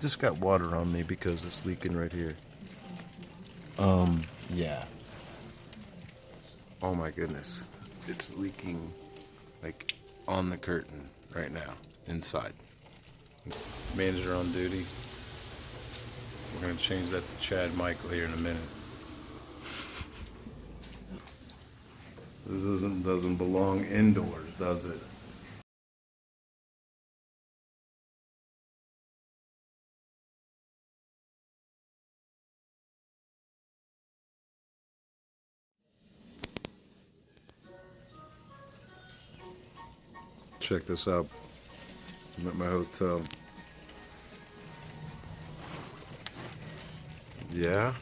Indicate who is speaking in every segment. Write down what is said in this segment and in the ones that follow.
Speaker 1: Just got water on me because it's leaking right here. Yeah. Oh my goodness. It's leaking like on the curtain right now, inside. Manager on duty. We're gonna change that to Chad Michael here in a minute. This doesn't belong indoors, does it? Check this out. I'm at my hotel. Yeah.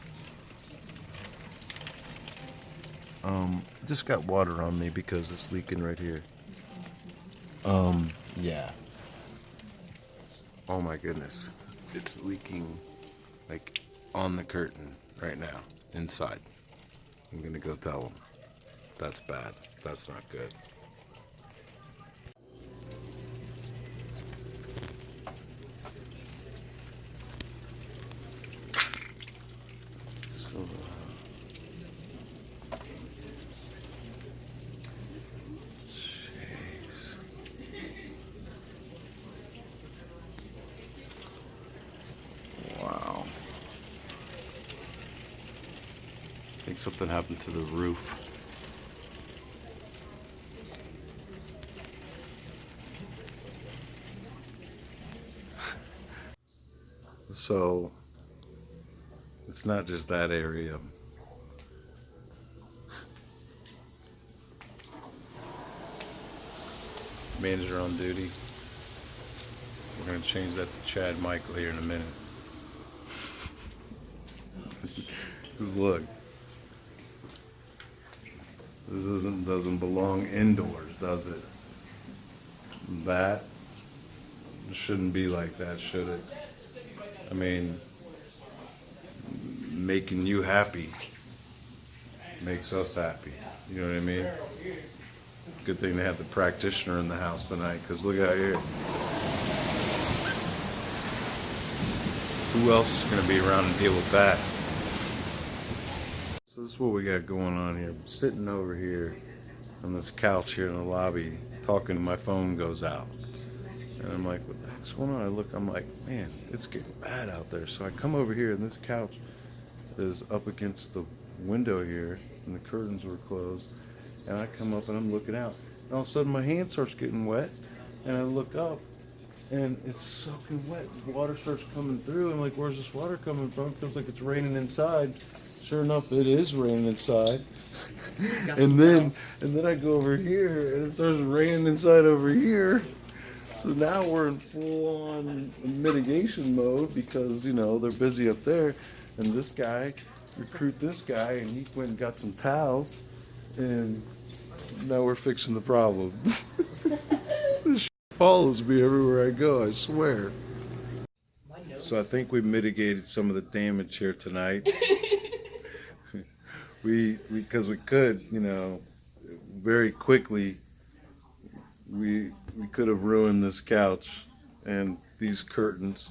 Speaker 1: Just got water on me because it's leaking right here. Yeah. Oh my goodness. It's leaking like on the curtain right now, inside. I'm gonna go tell them. That's bad. That's not good. So, jeez. Wow. I think something happened to the roof. So, it's not just that area. Manager on duty. We're gonna change that to Chad Michael here in a minute. Cause look, this doesn't belong indoors, does it? That shouldn't be like that, should it? I mean, making you happy makes us happy. You know what I mean? Good thing they have the practitioner in the house tonight, because look out here. Who else is going to be around and deal with that? So this is what we got going on here. I'm sitting over here on this couch here in the lobby, talking, and my phone goes out. And I'm like, what the heck's going on? I look, I'm like, man, it's getting bad out there. So I come over here, and this couch is up against the window here, and the curtains were closed. And I come up, and I'm looking out. And all of a sudden, my hand starts getting wet, and I look up, and it's soaking wet. Water starts coming through. I'm like, where's this water coming from? It feels like it's raining inside. Sure enough, it is raining inside. and then I go over here, and it starts raining inside over here. So now we're in full-on mitigation mode because, you know, they're busy up there. And this guy, recruit this guy, and he went and got some towels. And now we're fixing the problem. This shit follows me everywhere I go, I swear. So I think we mitigated some of the damage here tonight. Because we could, you know, very quickly, we could have ruined this couch and these curtains,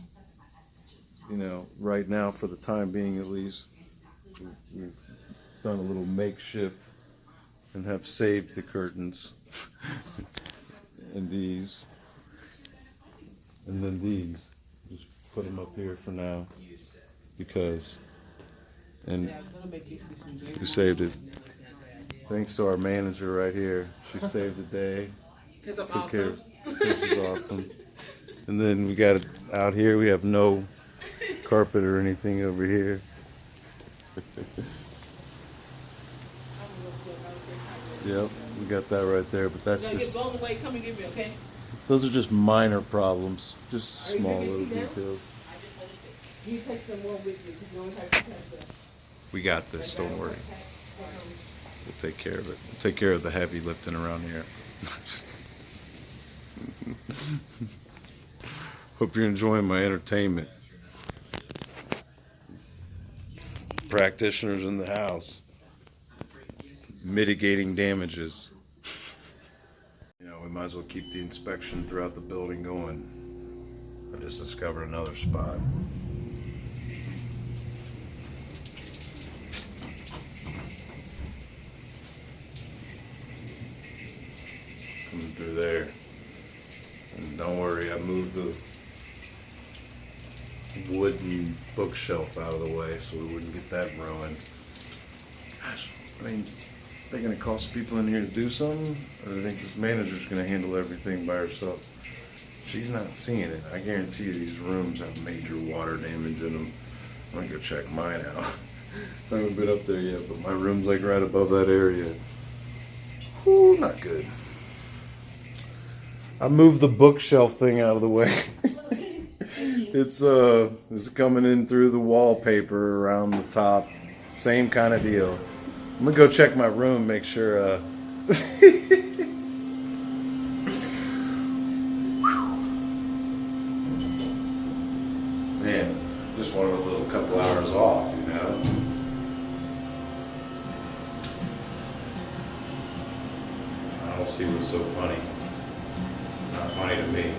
Speaker 1: you know, right now for the time being at least. We've done a little makeshift and have saved the curtains and these, and then these. Just put them up here for now because, and we saved it. Thanks to our manager right here. She saved the day. Took care of it. This is awesome. And then we got it out here. We have no carpet or anything over here. Yep, we got that right there. But that's just. Come and get me, okay? Those are just minor problems, just small little details. We got this. Don't worry. We'll take care of it. We'll take care of the heavy lifting around here. Hope you're enjoying my entertainment. Practitioners in the house. Mitigating damages. You know, we might as well keep the inspection throughout the building going. I just discovered another spot. Coming through there. And don't worry, I moved the wooden bookshelf out of the way so we wouldn't get that ruined. Gosh, I mean, are they going to cost people in here to do something? Or do they think this manager's going to handle everything by herself? She's not seeing it. I guarantee you these rooms have major water damage in them. I'm going to go check mine out. I haven't been up there yet, but my room's like right above that area. Whew, not good. I moved the bookshelf thing out of the way. It's coming in through the wallpaper around the top. Same kind of deal. I'm gonna go check my room, make sure. Man, just wanted a little couple hours off, you know. I don't see what's so funny. Not funny to me.